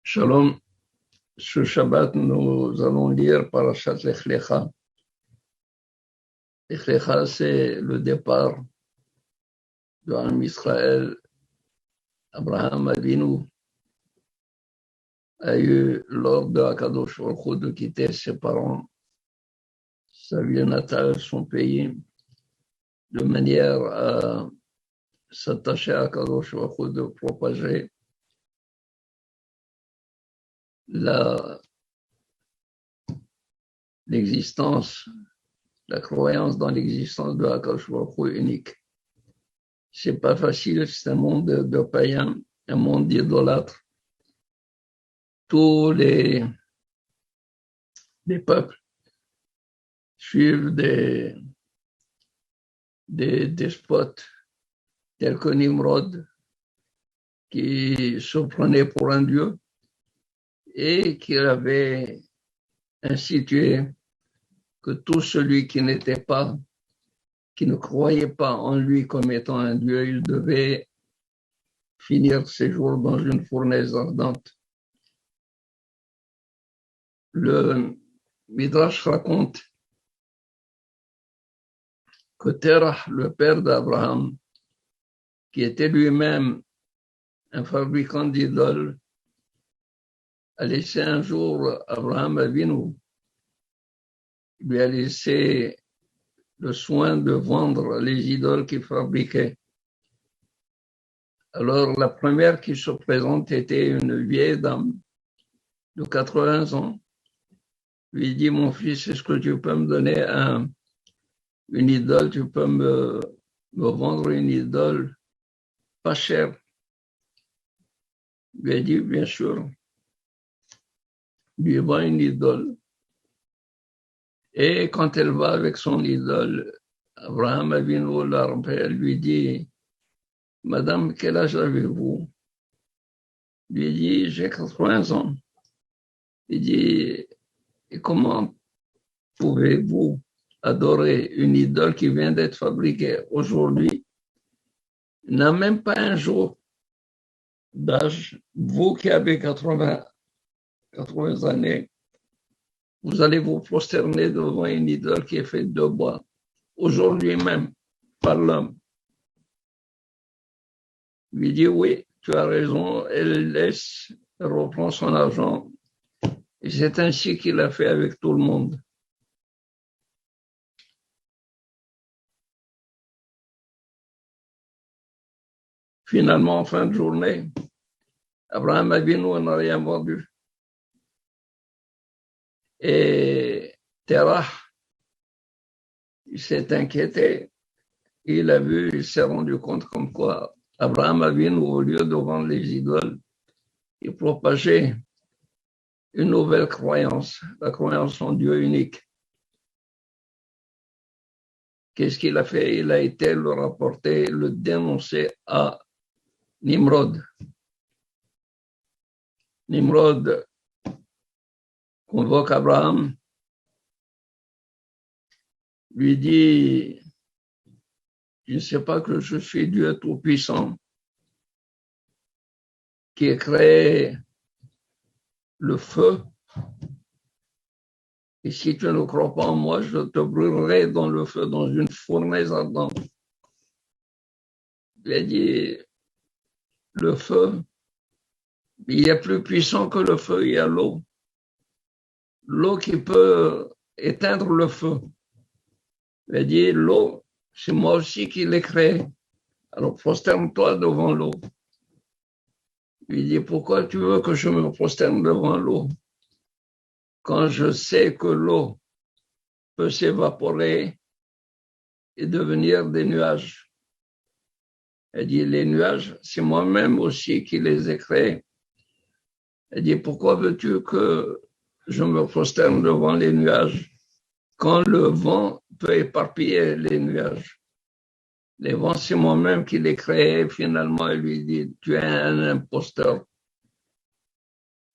Shalom. Ce Shabbat, nous allons lire Parashat Lech Lecha. Lech Lecha, c'est le départ de l'Am Israël. Abraham Avinu a eu l'ordre de Akadosh Baruch Hu de quitter ses parents, sa ville natale, son pays, de manière à s'attacher à Akadosh Baruch Hu, de propager l'existence, la croyance dans l'existence de Akadosh Baruch Hu unique. C'est pas facile, c'est un monde de païens, un monde d'idolâtres. Tous les peuples suivent des despotes tels que Nimrod, qui se prenait pour un dieu et qui avait institué que tout celui qui n'était pas, qui ne croyait pas en lui comme étant un dieu, il devait finir ses jours dans une fournaise ardente. Le Midrash raconte que Terah, le père d'Abraham, qui était lui-même un fabricant d'idoles, a laissé un jour Abraham Avinu, lui a laissé le soin de vendre les idoles qu'il fabriquait. Alors la première qui se présente était une vieille dame de 80 ans. Lui dit: mon fils, est-ce que tu peux me donner une idole, tu peux me vendre une idole pas chère? Lui a dit: bien sûr. Lui vend une idole. Et quand elle va avec son idole, Abraham Avinu, leur père, lui dit: madame, quel âge avez-vous? Lui dit: j'ai 80 ans. Il dit: et comment pouvez-vous adorer une idole qui vient d'être fabriquée aujourd'hui? Il n'a même pas un jour d'âge. Vous qui avez 80 années, vous allez vous prosterner devant une idole qui est faite de bois, aujourd'hui même, par l'homme. Il lui dit: oui, tu as raison. Elle reprend son argent. Et c'est ainsi qu'il a fait avec tout le monde. Finalement, en fin de journée, Abraham Avinu n'a rien vendu. Et Terah, il s'est inquiété. Il a vu, il s'est rendu compte comme quoi Abraham Avinu, au lieu de vendre les idoles, il propageait une nouvelle croyance, la croyance en Dieu unique. Qu'est-ce qu'il a fait? Il a été le rapporter, le dénoncer à Nimrod. Nimrod convoque Abraham, lui dit: je ne sais pas que je suis Dieu Tout-Puissant qui a créé le feu, et si tu ne crois pas en moi, je te brûlerai dans le feu, dans une fournaise ardente. Il a dit: le feu, il y a plus puissant que le feu, il y a l'eau. L'eau qui peut éteindre le feu. Il a dit: l'eau, c'est moi aussi qui l'ai créée. Alors prosterne-toi devant l'eau. Il dit: pourquoi tu veux que je me prosterne devant l'eau? Quand je sais que l'eau peut s'évaporer et devenir des nuages. Elle dit: les nuages, c'est moi-même aussi qui les ai créés. Elle dit: pourquoi veux-tu que je me prosterne devant les nuages quand le vent peut éparpiller les nuages? Les vents, c'est moi-même qui les créé. Finalement, elle lui dit: tu es un imposteur.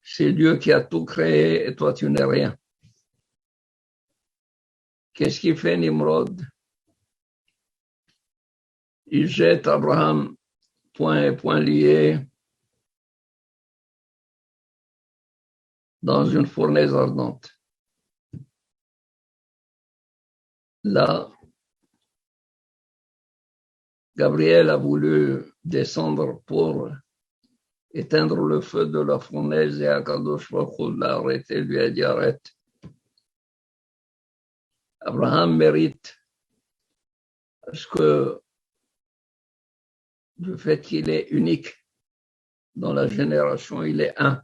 C'est Dieu qui a tout créé et toi, tu n'es rien. Qu'est-ce qu'il fait Nimrod? Il jette Abraham, point et point lié, dans une fournaise ardente. Là, Gabriel a voulu descendre pour éteindre le feu de la fournaise et Akadosh Baruch Hu l'a arrêté, lui a dit arrête. Abraham mérite parce que le fait qu'il est unique dans la génération, il est un.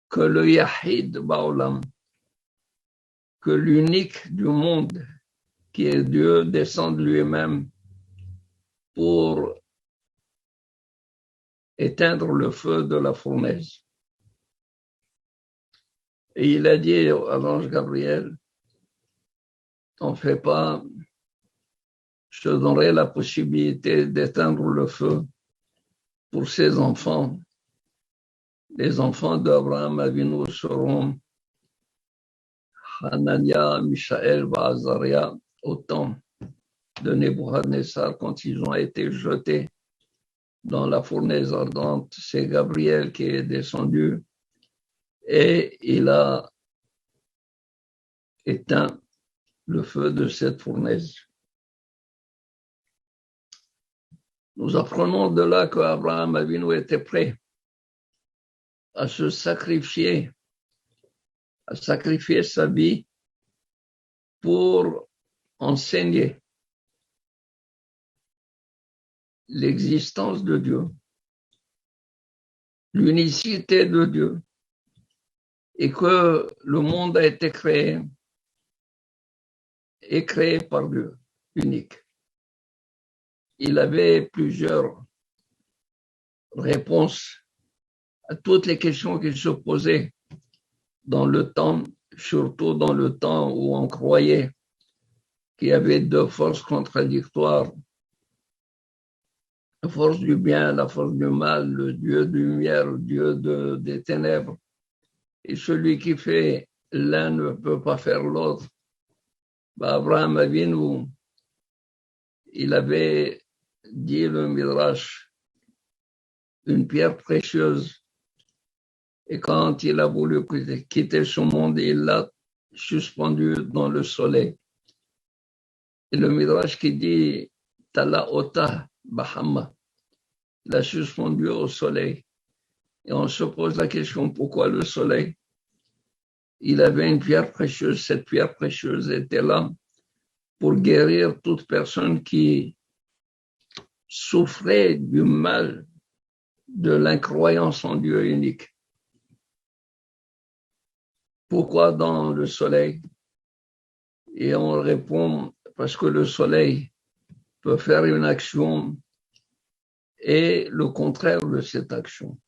Que le Yahid Baolam, que l'unique du monde qui est Dieu descende lui-même pour éteindre le feu de la fournaise. Et il a dit à l'ange Gabriel, t'en fais pas, je te donnerai la possibilité d'éteindre le feu pour ses enfants. Les enfants d'Abraham Avinu seront Hanania, Mishaël, Azaria, au temps de Nebuchadnezzar quand ils ont été jetés dans la fournaise ardente. C'est Gabriel qui est descendu et il a éteint le feu de cette fournaise. Nous apprenons de là qu'Abraham Avinu était prêt à se sacrifier, à sacrifier sa vie pour enseigner l'existence de Dieu, l'unicité de Dieu, et que le monde a été créé par Dieu, unique. Il avait plusieurs réponses à toutes les questions qui se posaient dans le temps, surtout dans le temps où on croyait qu'il y avait deux forces contradictoires, la force du bien, la force du mal, le Dieu de lumière, le Dieu des ténèbres. Et celui qui fait l'un ne peut pas faire l'autre. Abraham Avinu, il avait dit le Midrash, une pierre précieuse. Et quand il a voulu quitter ce monde, il l'a suspendu dans le soleil. Et le Midrash qui dit, Tala Ota Bahama, il l'a suspendu au soleil. Et on se pose la question, pourquoi le soleil? Il avait une pierre précieuse, cette pierre précieuse était là pour guérir toute personne qui souffrait du mal de l'incroyance en Dieu unique. Pourquoi dans le soleil? Et on répond, parce que le soleil peut faire une action et le contraire de cette action.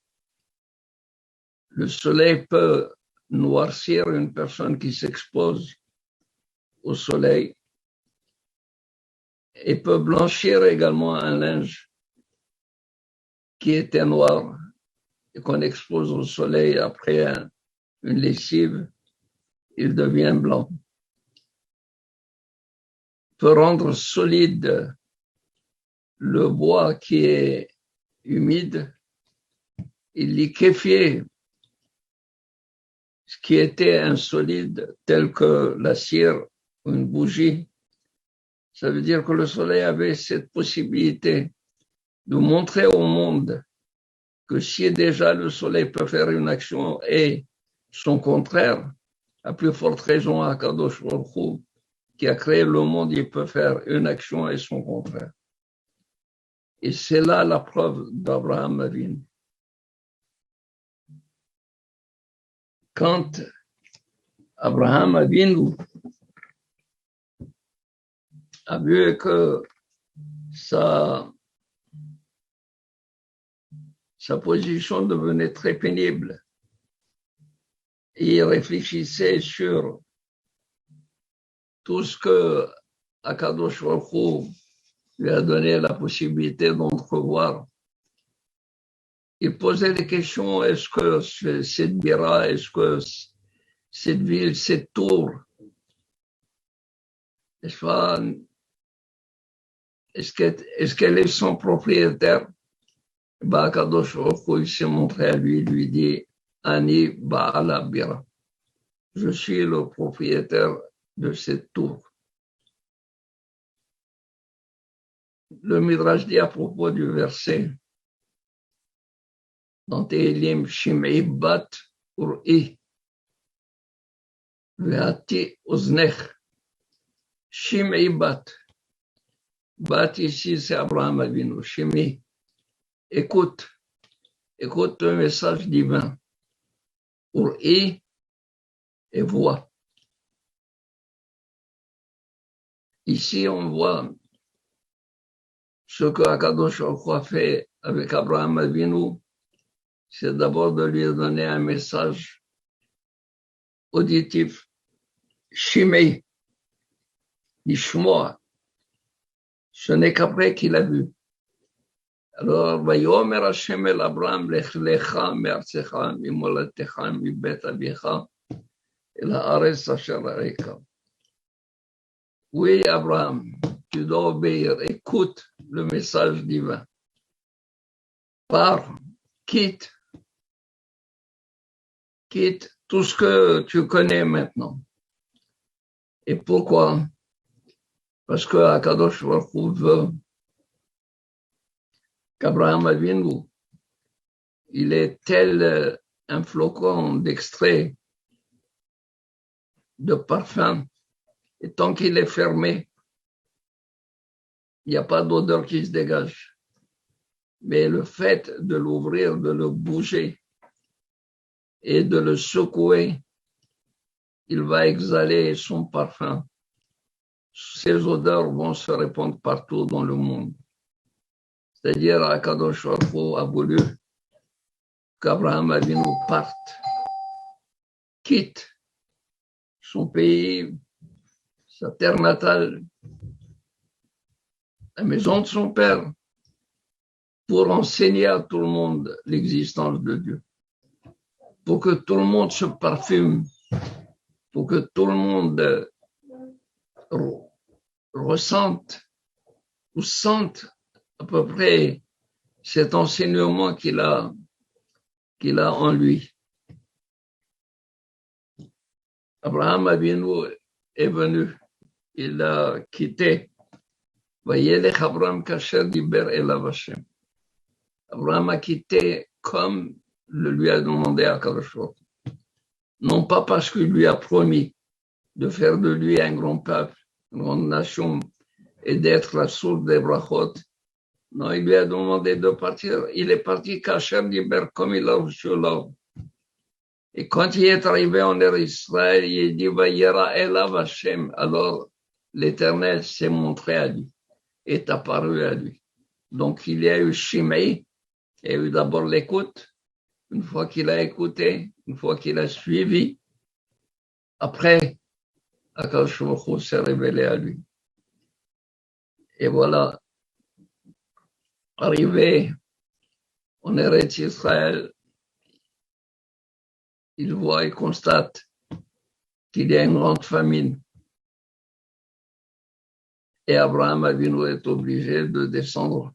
Le soleil peut noircir une personne qui s'expose au soleil et peut blanchir également un linge qui était noir et qu'on expose au soleil après une lessive, il devient blanc. Peut rendre solide le bois qui est humide et liquéfier ce qui était insolide, tel que la cire ou une bougie. Ça veut dire que le soleil avait cette possibilité de montrer au monde que si déjà le soleil peut faire une action et son contraire, à plus forte raison à Kadosh Baruch Hu, qui a créé le monde, il peut faire une action et son contraire. Et c'est là la preuve d'Abraham Avinu. Quand Abraham Avinu a vu que sa position devenait très pénible, et il réfléchissait sur tout ce que Akadosh Baruch Hu lui a donné la possibilité d'entrevoir. Il posait des questions, est-ce que cette bira, est-ce que cette ville, cette tour, est-ce qu'elle est son propriétaire? Kadosh Baruch Hu, il s'est montré à lui, il lui dit Ani Ba'ala Bira. Je suis le propriétaire de cette tour. Le Midrash dit à propos du verset dans Tehillim, Shimei bat ur'i ve'ati oznech. Shimei bat. Bat ici, c'est Abraham Avinu. Shimei, écoute le message divin. Ur'i et vois. Ici, on voit ce que Akadosh Baruch Hu a fait avec Abraham Avinu, c'est d'abord de lui donner un message auditif. Shimei, Ishmoa. Ce n'est qu'après qu'il a vu. Alors, Vayomer Hashem el Abraham, lech lecha me'artzecha, mimolatecha, mibet avicha, el haaretz asher areika. Oui, Abraham, tu dois obéir, écoute le message divin. Pars, quitte tout ce que tu connais maintenant. Et pourquoi? Parce que Akadosh Baruch Hu veut qu'Abraham Avinu, il est tel un flocon d'extrait de parfum, et tant qu'il est fermé, il n'y a pas d'odeur qui se dégage. Mais le fait de l'ouvrir, de le bouger et de le secouer, il va exhaler son parfum. Ces odeurs vont se répandre partout dans le monde. C'est-à-dire, Akadosh Baruch Hu a voulu qu'Abraham Avinu parte, quitte son pays, sa terre natale, la maison de son père, pour enseigner à tout le monde l'existence de Dieu. Pour que tout le monde se parfume, pour que tout le monde ressente ou sente à peu près cet enseignement qu'il a en lui. Abraham Avinu est venu, il a quitté. Vayelech Abraham kasher diber elav Hashem. Abraham a quitté comme le lui a demandé à Akadosh Baruch Hu. Non pas parce qu'il lui a promis de faire de lui un grand peuple, une grande nation, et d'être la source des brachot. Non, il lui a demandé de partir. Il est parti kasher diber comme il a reçu l'ordre. Et quand il est arrivé en Israël, il dit Vayera elav Hashem. Alors l'Éternel s'est montré à lui, est apparu à lui. Donc il y a eu Shimei, il y a eu d'abord l'écoute. Une fois qu'il a écouté, une fois qu'il a suivi, après, Akadosh Baruch Hu s'est révélé à lui. Et voilà, arrivé en Eretz Israël, il voit et constate qu'il y a une grande famine. Et Abraham Avinu est obligé de descendre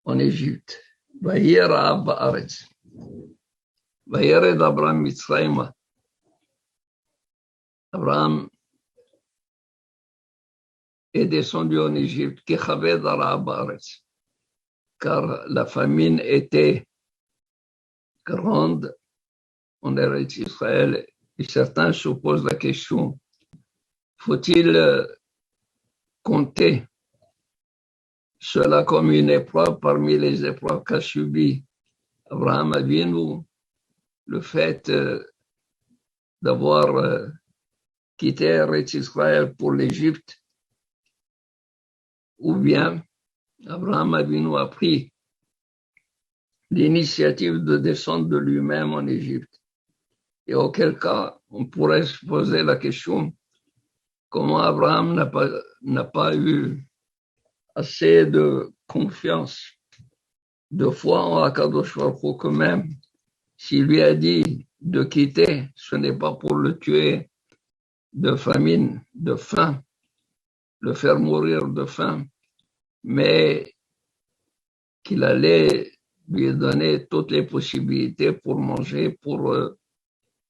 en Égypte. Vayera ba'aretz. Vayered Abraham Mitzrayma. Abraham est descendu en Égypte, car la famine était grande en Eretz Israël, et certains se posent la question, faut-il compter cela comme une épreuve parmi les épreuves qu'a subi Abraham Avinu, le fait d'avoir quitté Eretz Israël pour l'Égypte, ou bien Abraham Avinu a pris l'initiative de descendre de lui-même en Égypte. Et auquel cas, on pourrait se poser la question, comment Abraham n'a pas eu assez de confiance, de foi en Akadosh Baruch Hu quand même. S'il lui a dit de quitter, ce n'est pas pour le tuer de famine, de faim, le faire mourir de faim, mais qu'il allait lui donner toutes les possibilités pour manger,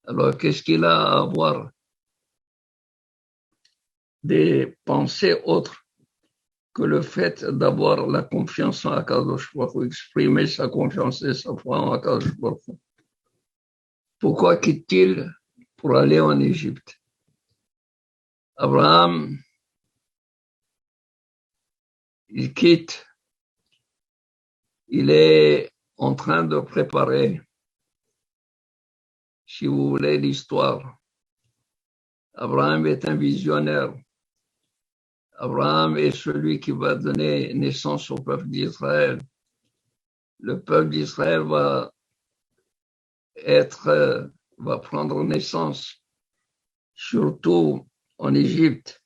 alors qu'est-ce qu'il a à avoir des pensées autres que le fait d'avoir la confiance en Akadosh Baruch Hu, exprimer sa confiance et sa foi en Akadosh Baruch Hu. Pourquoi quitte-t-il pour aller en Égypte? Abraham, il quitte, il est en train de préparer, si vous voulez, l'histoire. Abraham est un visionnaire. Abraham est celui qui va donner naissance au peuple d'Israël. Le peuple d'Israël va prendre naissance, surtout en Égypte.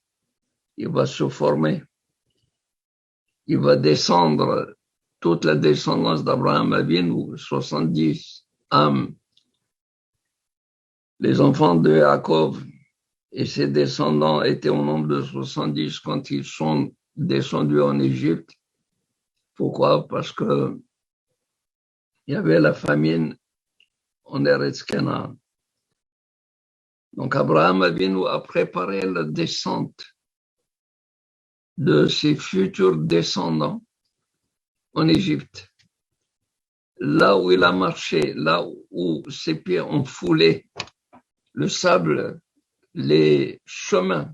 Il va se former. Il va descendre toute la descendance d'Abraham Avinu, 70 âmes. Les enfants de Jacob et ses descendants étaient au nombre de 70 quand ils sont descendus en Égypte. Pourquoi? Parce que il y avait la famine en Eretz Canaan. Donc Abraham Avinu a préparé la descente de ses futurs descendants en Égypte. Là où il a marché, là où ses pieds ont foulé le sable, les chemins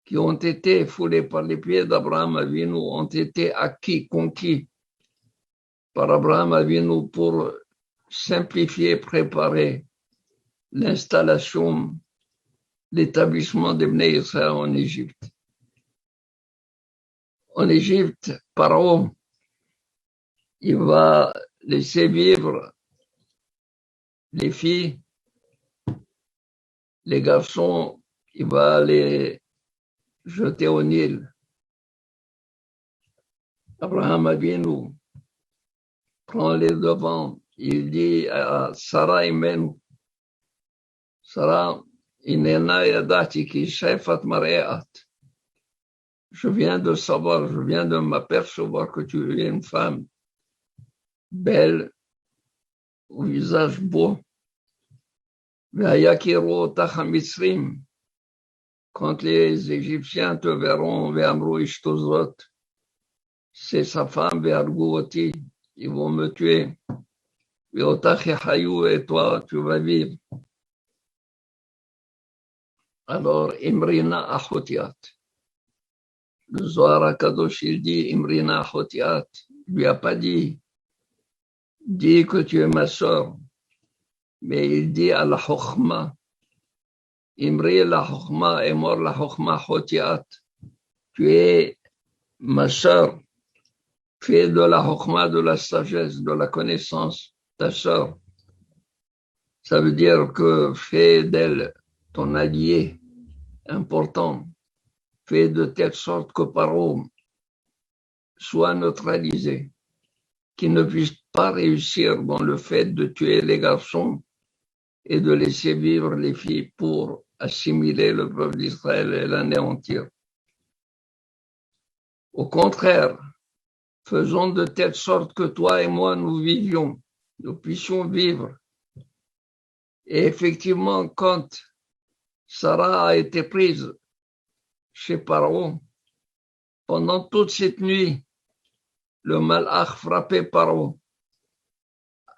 qui ont été foulés par les pieds d'Abraham Avinu ont été acquis, conquis par Abraham Avinu pour simplifier, préparer l'installation, l'établissement des Bnei Israël en Égypte. En Égypte, Paro, il va laisser vivre les filles, les garçons, il va les jeter au Nil. Abraham Avinu prend les devants. Il dit à Sarah Imenu, Sarah, inena yadati ki shefat mareat. Je viens de savoir, je viens de m'apercevoir que tu es une femme belle, au visage beau. Quand les Égyptiens te verront, c'est sa femme, ils vont me tuer. Et toi, tu vas vivre. Alors, Imrina Achotiat. Le Zohar HaKadosh, il dit Imrina Achotiat. Il lui a pas dit, dis que tu es ma sœur. Mais il dit à la Chokhma, Imri la Chokhma et mort la Chokhma Chotiat. Tu es ma sœur. Fais de la Chokhma, de la sagesse, de la connaissance, ta sœur. Ça veut dire que fais d'elle ton allié important. Fais de telle sorte que Paro soit neutralisé, qu'il ne puisse pas réussir dans le fait de tuer les garçons et de laisser vivre les filles pour assimiler le peuple d'Israël et l'anéantir. Au contraire, faisons de telle sorte que toi et moi nous vivions, nous puissions vivre. Et effectivement, quand Sarah a été prise chez Paro, pendant toute cette nuit, le malach frappait Paro,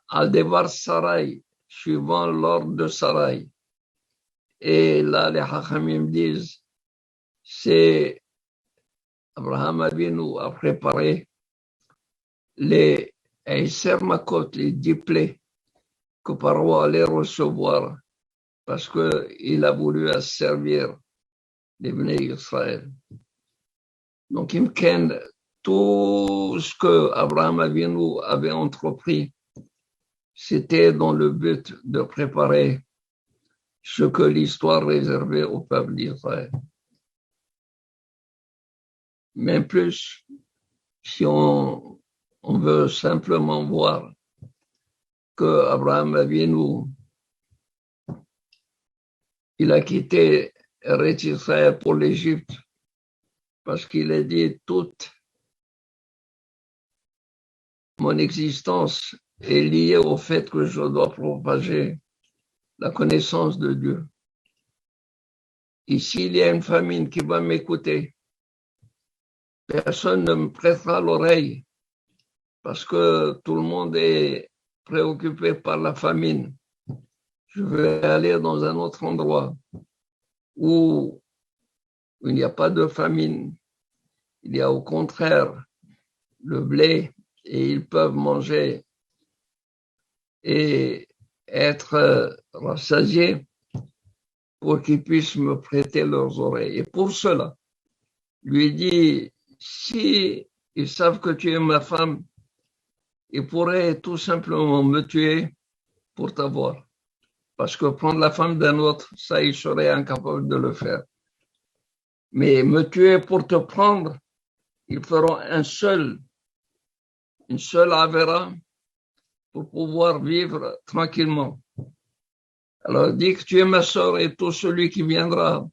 Aldevar Sarai, suivant l'ordre de Sarai. Et là, les Hachamim disent, c'est Abraham Avinu a préparé les Eiser Makot, les 10 plaies que Paro allait recevoir parce qu'il a voulu asservir les Bnei Israël. Donc, Imken, tout ce que Abraham Avinu avait entrepris, c'était dans le but de préparer ce que l'histoire réservait au peuple d'Israël. Même plus, si on veut simplement voir que Abraham Avinu, il a quitté Eretz Israël pour l'Égypte parce qu'il a dit toute mon existence est liée au fait que je dois propager la connaissance de Dieu. Et s'il y a une famine qui va m'écouter, personne ne me prêtera l'oreille parce que tout le monde est préoccupé par la famine. Je vais aller dans un autre endroit où il n'y a pas de famine. Il y a au contraire le blé et ils peuvent manger et être rassasiés pour qu'ils puissent me prêter leurs oreilles. Et pour cela, lui dit, si ils savent que tu es ma femme, ils pourraient tout simplement me tuer pour t'avoir. Parce que prendre la femme d'un autre, ça, ils seraient incapables de le faire. Mais me tuer pour te prendre, ils feront une seule avéra pour pouvoir vivre tranquillement. Alors, dis que tu es ma sœur et tout celui qui viendra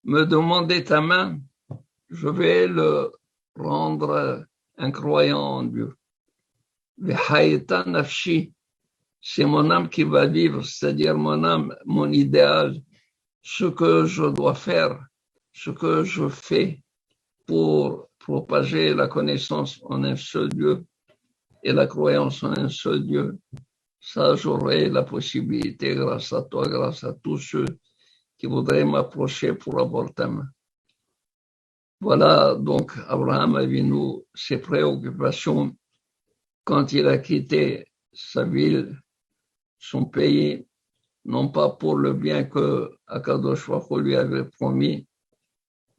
me demander ta main, je vais le rendre incroyant en Dieu. C'est mon âme qui va vivre, c'est-à-dire mon âme, mon idéal, ce que je dois faire, ce que je fais pour propager la connaissance en un seul Dieu et la croyance en un seul Dieu. Ça, j'aurai la possibilité, grâce à toi, grâce à tous ceux qui voudraient m'approcher pour avoir ta main. Voilà donc Abraham Avinu, ses préoccupations quand il a quitté sa ville, son pays, non pas pour le bien que Akadosh Baruch Hu lui avait promis,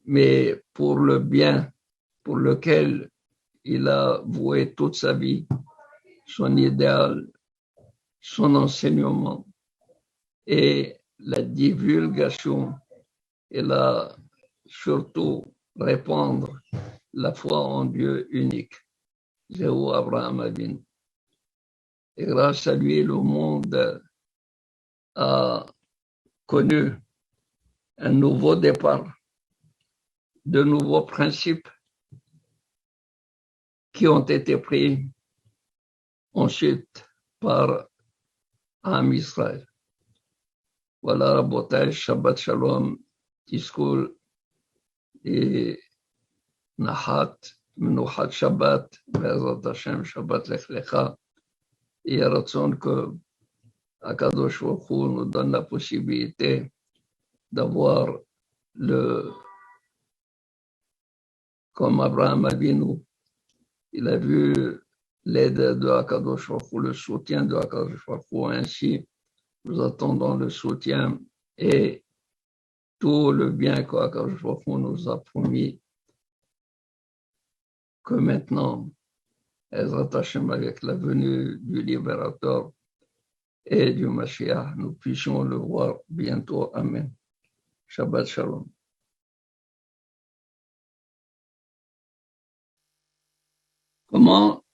mais pour le bien pour lequel il a voué toute sa vie, son idéal, son enseignement et la divulgation et surtout répandre la foi en Dieu unique. Zéro Abraham Avinu. Et grâce à lui, le monde a connu un nouveau départ, de nouveaux principes qui ont été pris ensuite par Am Israël. Voilà, Rabotai, Shabbat Shalom, Tiskul et Nahat, Menuchat Shabbat, Be'ezrat Hashem, Shabbat Lech Lecha. Et Ratson que Akadosh Baruch Hu nous donne la possibilité d'avoir comme Abraham Avinu, il a vu l'aide de Akadosh Baruch Hu, le soutien de Akadosh Baruch Hu. Ainsi, nous attendons le soutien et tout le bien qu'Akadosh Baruch Hu nous a promis, que maintenant, Ezrat Hashem, avec la venue du libérateur et du Mashiach, nous puissions le voir bientôt. Amen. Shabbat Shalom. Comment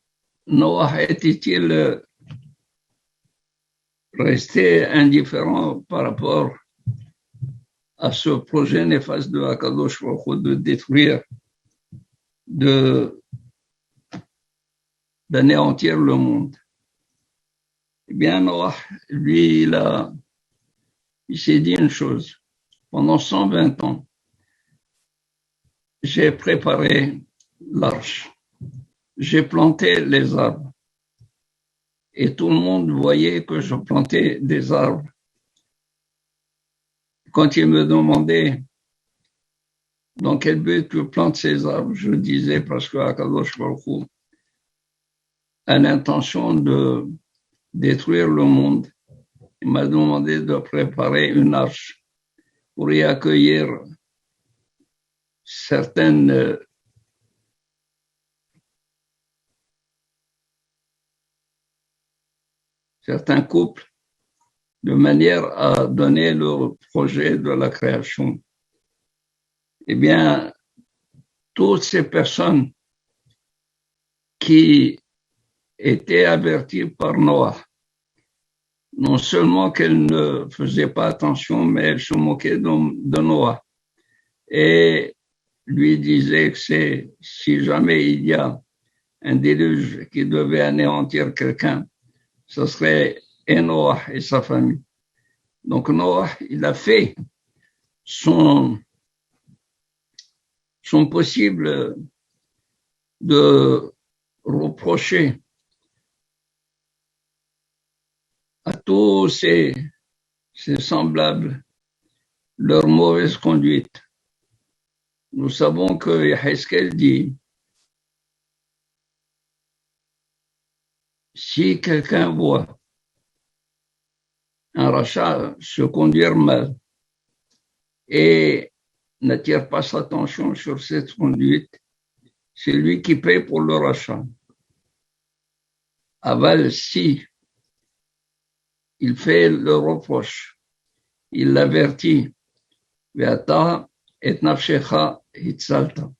Noah était-il resté indifférent par rapport à ce projet néfaste de Akadosh Baruch Hu de détruire, d'anéantir le monde? Eh bien, Noah, lui, il s'est dit une chose. Pendant 120 ans, j'ai préparé l'arche. J'ai planté les arbres. Et tout le monde voyait que je plantais des arbres. Quand il me demandait dans quel but tu plantes ces arbres, je disais parce que Akadosh Baruch Hu a l'intention de détruire le monde. Il m'a demandé de préparer une arche pour y accueillir certains couples de manière à donner le projet de la création. Eh bien, toutes ces personnes qui étaient averties par Noah, non seulement qu'elles ne faisaient pas attention, mais elles se moquaient de Noah et lui disaient que si jamais il y a un déluge qui devait anéantir quelqu'un, ce serait Noah et sa famille. Donc Noah, il a fait son possible de reprocher à tous ses semblables leur mauvaise conduite. Nous savons que Yaheskel dit, si quelqu'un voit un rachat se conduire mal et n'attire pas sa attention sur cette conduite, c'est lui qui paie pour le rachat. Aval, si il fait le reproche, il l'avertit, Ve'ata et nafshecha hitzalta.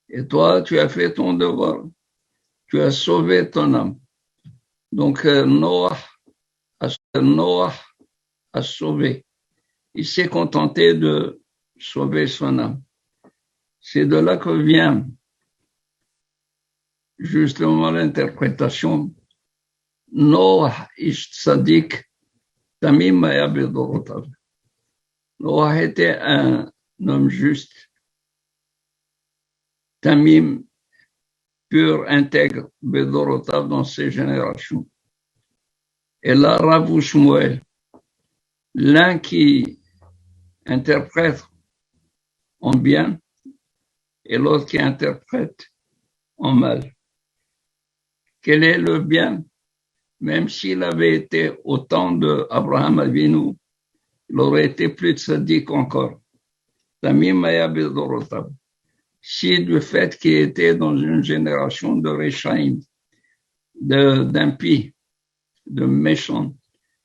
Et toi, tu as fait ton devoir, tu as sauvé ton âme. Donc Noah a sauvé. Il s'est contenté de sauver son âme. C'est de là que vient justement l'interprétation Noah ish tzadik tamim haya bedorotav. Noah était un homme juste, tamim, pur, intègre, bedorotav dans ses générations. Et là, Rav Shmuel, l'un qui interprète en bien et l'autre qui interprète en mal. Quel est le bien? Même s'il avait été au temps d'Abraham Avinu, il aurait été plus tzaddik encore. Tamim haya bedorotav. Si du fait qu'il était dans une génération de Rechaim, d'impies, de méchants,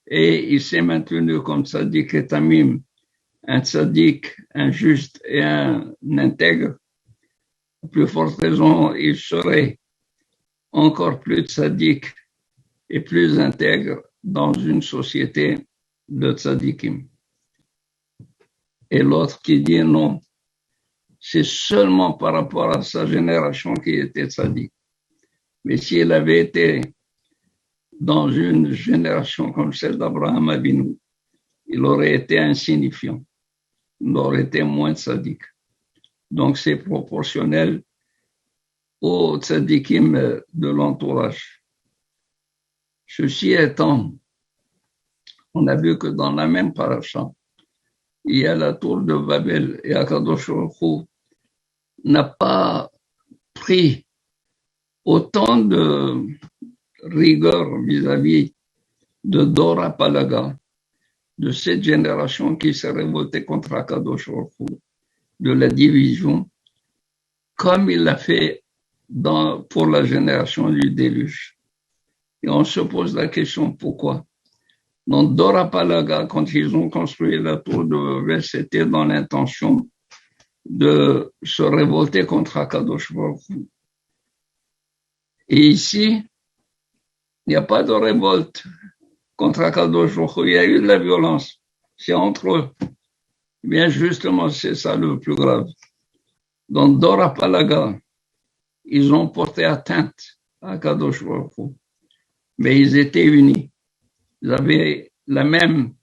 et il s'est maintenu comme tzaddik et tamim, un tzaddik, un juste et un intègre, à plus forte raison, il serait encore plus tzaddik et plus intègre dans une société de tzaddikim. Et l'autre qui dit non, c'est seulement par rapport à sa génération qui était tzaddik. Mais s'il avait été dans une génération comme celle d'Abraham Avinu, il aurait été insignifiant. Il aurait été moins tzaddik. Donc c'est proportionnel aux tzaddikim de l'entourage. Ceci étant, on a vu que dans la même paracha, il y a la tour de Babel et Akadosh Baruch Hu n'a pas pris autant de rigueur vis-à-vis de Dora Palaga, de cette génération qui s'est révoltée contre Akadosh Baruch Hu, de la division, comme il l'a fait pour la génération du déluge. Et on se pose la question pourquoi. Dans Dora Palaga, quand ils ont construit la tour de Babel, c'était dans l'intention de se révolter contre Akadosh Baruch Hu. Et ici, il n'y a pas de révolte contre Akadosh Baruch Hu. Il y a eu de la violence. C'est entre eux. Bien justement, c'est ça le plus grave. Dans Dora Palaga, ils ont porté atteinte à Akadosh Baruch Hu. Mais ils étaient unis. Ils avaient les mêmes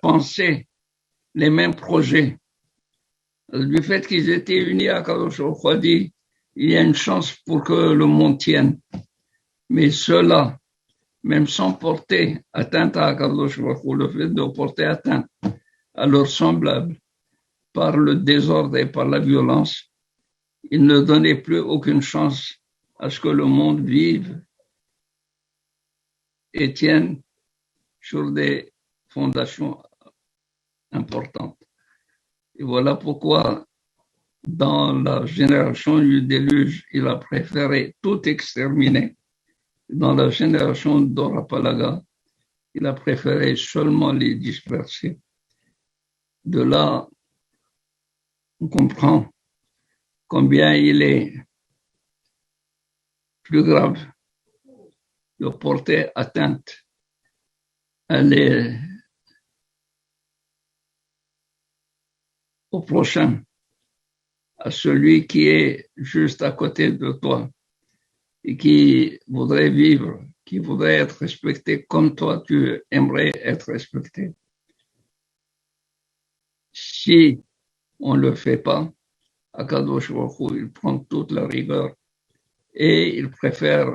pensées, les mêmes projets. Du fait qu'ils étaient unis à Akadosh Baruch Hu, dit, il y a une chance pour que le monde tienne. Mais cela, même sans porter atteinte à Akadosh Baruch Hu, le fait de porter atteinte à leurs semblables par le désordre et par la violence, ils ne donnaient plus aucune chance à ce que le monde vive et tienne sur des fondations importantes. Et voilà pourquoi, dans la génération du déluge, il a préféré tout exterminer. Dans la génération d'Ora Palaga, il a préféré seulement les disperser. De là, on comprend combien il est plus grave de porter atteinte au prochain à celui qui est juste à côté de toi et qui voudrait vivre, qui voudrait être respecté comme toi, tu aimerais être respecté. Si on ne le fait pas, Akadosh Baruch Hu, il prend toute la rigueur et il préfère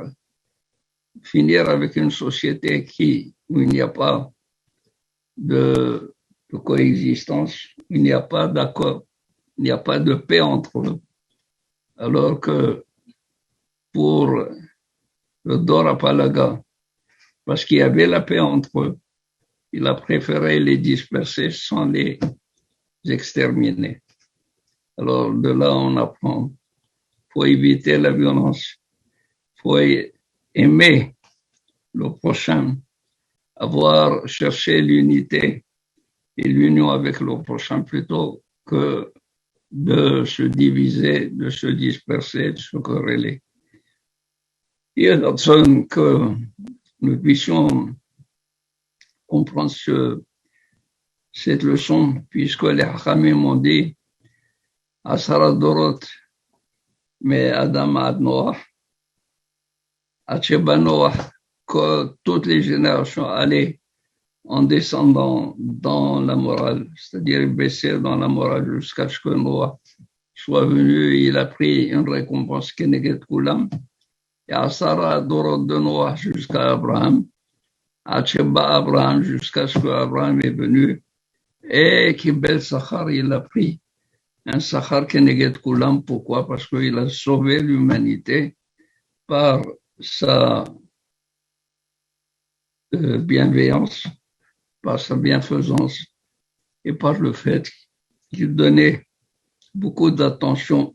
finir avec une société où il n'y a pas de coexistence, il n'y a pas d'accord, il n'y a pas de paix entre eux. Alors que pour le Dora Palaga, parce qu'il y avait la paix entre eux, il a préféré les disperser sans les exterminer. Alors de là, on apprend, il faut éviter la violence, il faut aimer le prochain, avoir cherché l'unité et l'union avec le prochain plutôt que de se diviser, de se disperser, de se quereller. Il y a personne que nous puissions comprendre cette leçon, puisque les Hachamim m'ont dit Asara Dorot, mais Adam ad Noah, Acheba Noah, que toutes les générations allaient en descendant dans la morale, c'est-à-dire baisser dans la morale jusqu'à ce que Noah soit venu, il a pris une récompense Keneget Kulam, et Asara Dorot de Noah jusqu'à Abraham, Acheba Abraham jusqu'à ce que Abraham est venu, et Kibel Sachar, il a pris un Sachar Keneget Kulam. Pourquoi? Parce qu'il a sauvé l'humanité par sa bienveillance, par sa bienfaisance et par le fait qu'il donnait beaucoup d'attention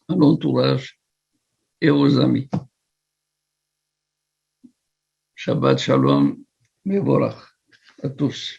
à l'entourage et aux amis. Shabbat Shalom, Mevorach à tous.